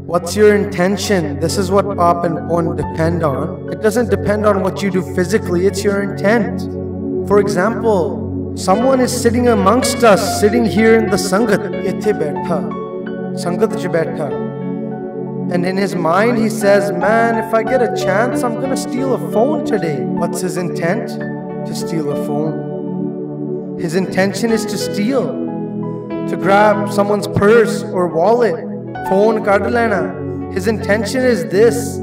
What's your intention? This is what Paap and Pun depend on. It doesn't depend on what you do physically, it's your intent. For example, someone is sitting amongst us, sitting here in the Sangat, Ithe Baitha, Sangat ch Baitha. And in his mind he says, man, if I get a chance, I'm gonna steal a phone today. What's his intent? To steal a phone. His intention is to steal, to grab someone's purse or wallet. Phone kad lena. His intention is this.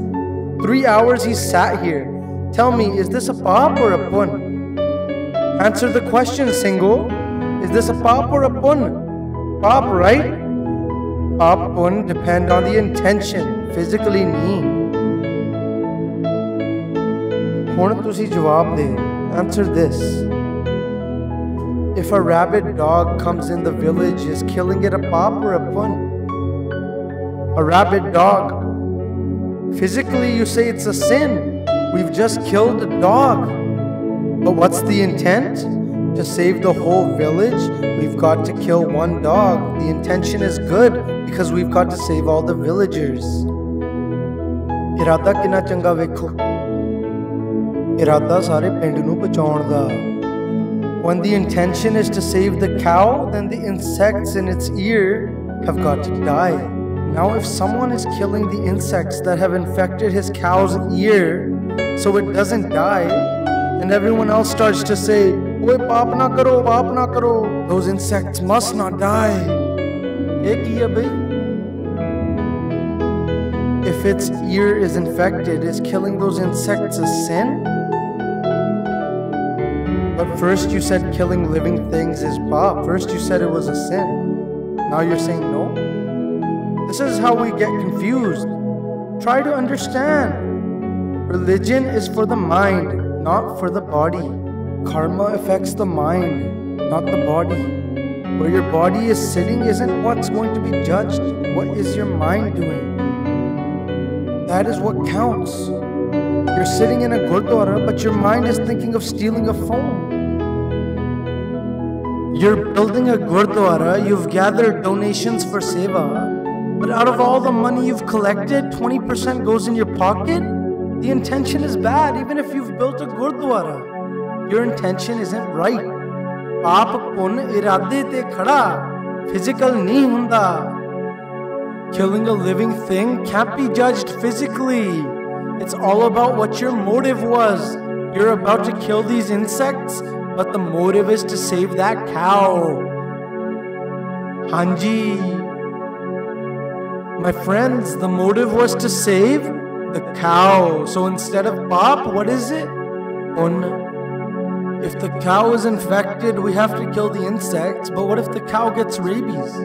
3 hours he sat here. Tell me, is this a Paap or a Pun? Answer the question, Singo. Is this a Paap or a Pun? Paap, right? Paap, Pun depend on the intention, physically nahi. Hun tusi jawab de. Answer this. If a rabid dog comes in the village, is killing it a Paap or a Pun? A rabid dog. Physically you say it's a sin. We've just killed a dog. But what's the intent? To save the whole village, we've got to kill one dog. The intention is good because we've got to save all the villagers. Irada kinna changa vekho. Irada sare pind nu bachaun da. When the intention is to save the cow, then the insects in its ear have got to die. Now if someone is killing the insects that have infected his cow's ear so it doesn't die, and everyone else starts to say, "Oi, paap na karo, paap na karo," those insects must not die. If its ear is infected, is killing those insects a sin? But first you said killing living things is paap. First you said it was a sin. Now you're saying no? This is how we get confused. Try to understand. Religion is for the mind, not for the body. Karma affects the mind, not the body. Where your body is sitting isn't what's going to be judged. What is your mind doing? That is what counts. You're sitting in a Gurdwara, but your mind is thinking of stealing a phone. You're building a Gurdwara, you've gathered donations for seva, but out of all the money you've collected, 20% goes in your pocket? The intention is bad, even if you've built a Gurdwara. Your intention isn't right. Paap Pun irade te khada, physical nahi hunda. Killing a living thing can't be judged physically. It's all about what your motive was. You're about to kill these insects, but the motive is to save that cow. Hanji. My friends, the motive was to save the cow. So instead of Paap, what is it? Pun. If the cow is infected, we have to kill the insects. But what if the cow gets rabies?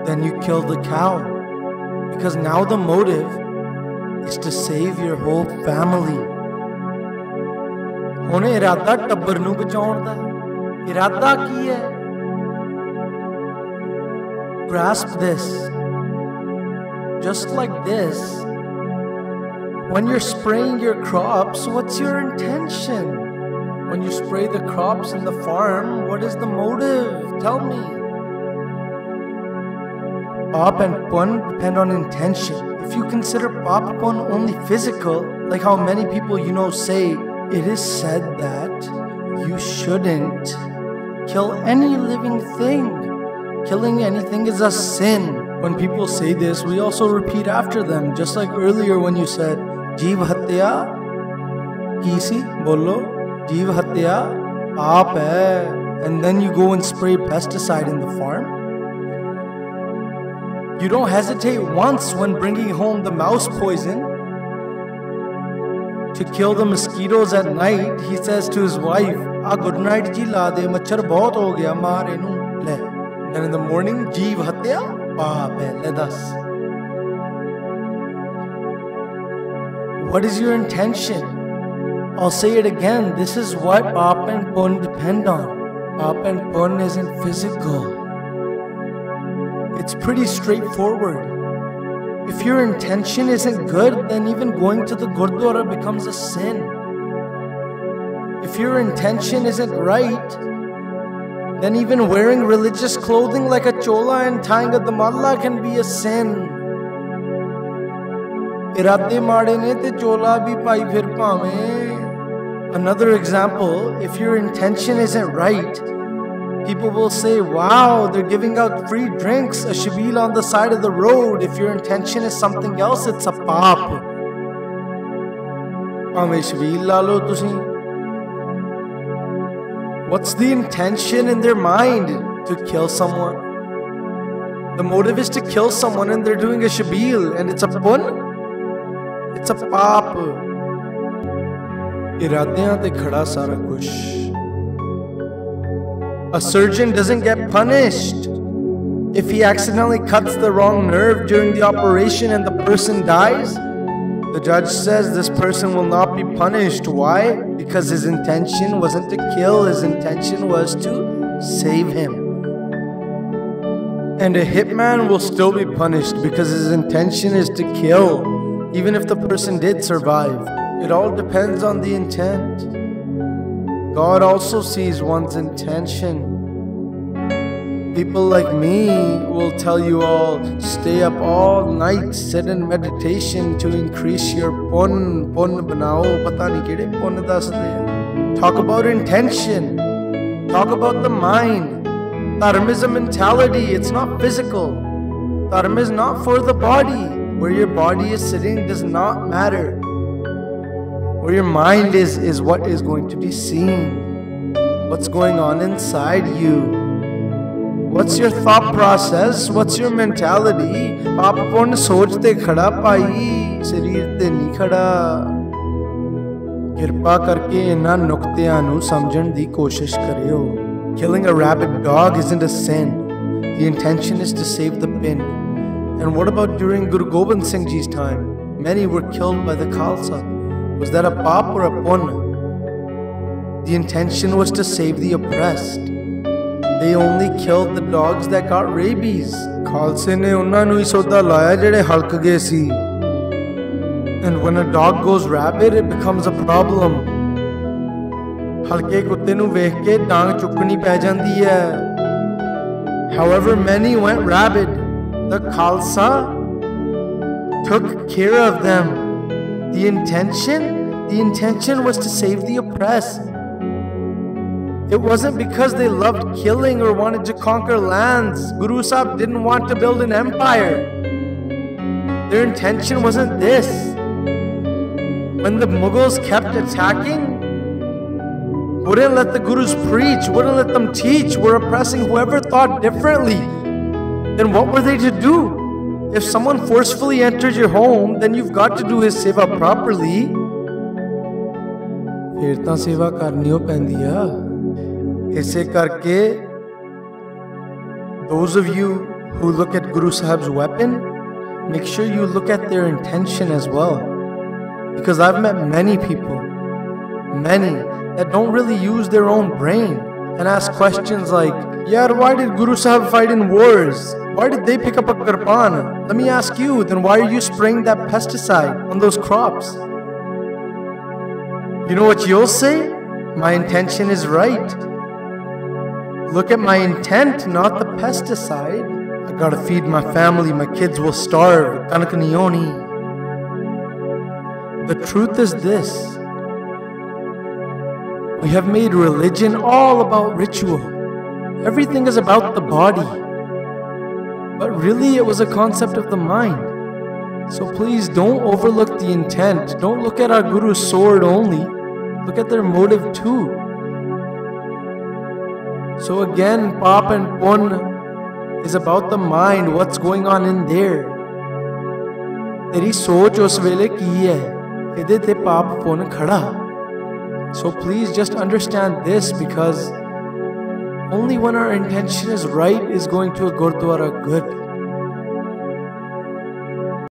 Then you kill the cow. Because now the motive is to save your whole family. Hun irada tabbar nu bachaun da. Irada ki hai? Grasp this. Just like this. When you're spraying your crops, what's your intention? When you spray the crops in the farm, what is the motive? Tell me. Paap and Pun depend on intention. If you consider Paap Pun only physical, like how many people you know say, it is said that you shouldn't kill any living thing. Killing anything is a sin. When people say this, we also repeat after them, just like earlier when you said, Jeev Hatya, Kisi, Bolo, Jeev Hatya, Paap hai. And then you go and spray pesticide in the farm. You don't hesitate once when bringing home the mouse poison. To kill the mosquitoes at night, he says to his wife, good night ji la de, machhar bahut ho gaya, maar inu le. And in the morning, Jeev Hatya, Paap hai, le das. What is your intention? I'll say it again, this is what Paap and Pun depend on. Paap and Pun isn't physical. It's pretty straightforward. If your intention isn't good, then even going to the Gurdwara becomes a sin. If your intention isn't right, then even wearing religious clothing like a chola and tying a damalla can be a sin. Irade maade ne te chola bhi pai phir bhave. Another example, if your intention isn't right, people will say, wow, they're giving out free drinks, a shabil on the side of the road. If your intention is something else, it's a paap. Bhave shabil la lo tusi. What's the intention in their mind? To kill someone. The motive is to kill someone and they're doing a shabil and it's a pun. It's a paap. Iradyan te khada sara kush. A surgeon doesn't get punished if he accidentally cuts the wrong nerve during the operation and the person dies. The judge says this person will not be punished. Why? Because his intention wasn't to kill, his intention was to save him. And a hitman will still be punished because his intention is to kill, even if the person did survive. It all depends on the intent. God also sees one's intention. People like me will tell you all, stay up all night, sit in meditation to increase your pun banao, pata nahi kede pun dasde. Talk about intention. Talk about the mind. Dharma is a mentality, it's not physical. Dharma is not for the body. Where your body is sitting does not matter. Where your mind is what is going to be seen. What's going on inside you. What's your thought process? What's your mentality? Paap pun soch te khada pai, shareer te nahi khada. Kirpa karke inna nuktiyan nu samjhan di koshish karyo. Killing a rabid dog isn't a sin. The intention is to save the pin. And what about during Guru Gobind Singh Ji's time? Many were killed by the Khalsa. Was that a paap or a pun? The intention was to save the oppressed. They only killed the dogs that got rabies. Khalse ne unna nu hi soda laya jehde halk gaye si. And when a dog goes rabid, it becomes a problem. Halke kutte nu vekh ke dang chukni pੈ jandi hai. However, many went rabid. The Khalsa took care of them. The intention was to save the oppressed. It wasn't because they loved killing or wanted to conquer lands. Guru Sahib didn't want to build an empire. Their intention wasn't this. When the Mughals kept attacking, wouldn't let the Gurus preach, wouldn't let them teach, were oppressing whoever thought differently, then what were they to do? If someone forcefully enters your home, then you've got to do his seva properly. Fir ta seva karni ho pendi hai. Isse karke, those of you who look at Guru Sahib's weapon, make sure you look at their intention as well. Because I've met many people, many, that don't really use their own brain and ask questions like, Yaar, why did Guru Sahib fight in wars? Why did they pick up a kirpan? Let me ask you, then why are you spraying that pesticide on those crops? You know what you'll say? My intention is right. Look at my intent, not the pesticide. I gotta feed my family, my kids will starve. Kanak nahi honi. The truth is this. We have made religion all about ritual. Everything is about the body. But really it was a concept of the mind. So please don't overlook the intent. Don't look at our Guru's sword only. Look at their motive too. So again, paap and pun is about the mind, what's going on in there. Teri soch us vele ki hai, ede te paap pun khada. So please just understand this, because only when our intention is right is going to a Gurdwara good.